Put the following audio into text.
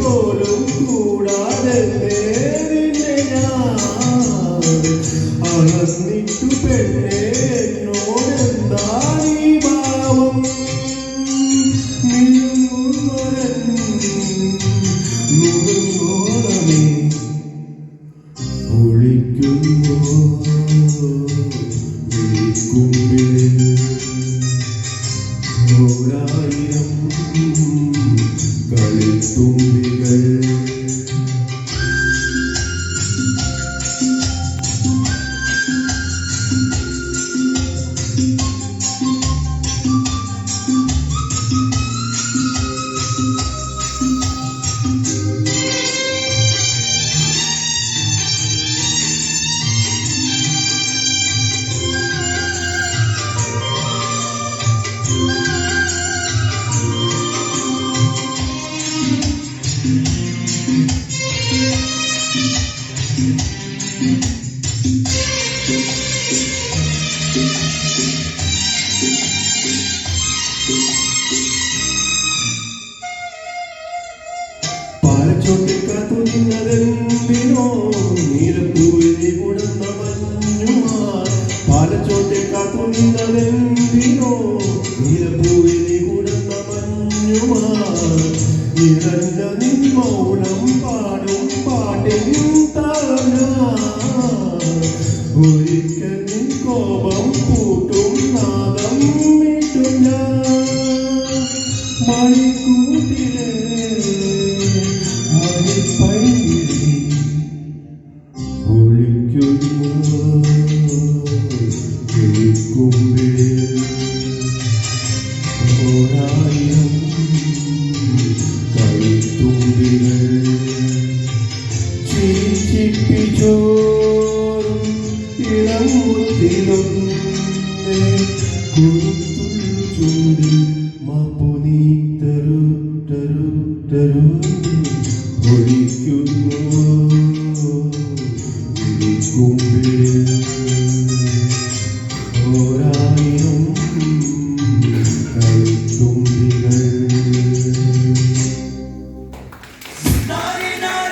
പോലും കൂടാതെ അളന്നിട്ടു പെണ്ണേ എന്നോടെന്താണീ ഭാവം നുറുങ്ങോളമേ ഒളിക്കുന്നു വിളിക്കുമ്പിളിൽ ഓരായിരം കളിത്തുമ്പികൾ പാലച്ചോട്ടിക്കാത്തു നിന്നതെന്തിനോ നീലപ്പൂവിനെ കുടന്ന മഞ്ഞുമാൻ പാലച്ചോട്ടിക്കാത്തു നിന്നതെന്തിനോ നീലപ്പൂവിനെ കുടന്ന മഞ്ഞുമാൻ നിറഞ്ഞ നിൻ മൗനം പാടും പാട്ടിൻ ഒരിക്കൽ നിൻ കോപം കൂട്ടും നാദം മീട്ടും ഞാൻ മണിക്കൂട്ടിലെ മണിപ്പൈകിളി ഒളിക്കുന്നു കിളിക്കുമ്പിളിൽ ഓരായിരം കളിത്തുമ്പികൾ ചിരിപ്പിച്ചോറും ഇളമുത്തിലൊന്നേ കുറുത്തുള്ളു ചൂടിൽ മാപ്പു നീ തരൂ തരൂ തരൂ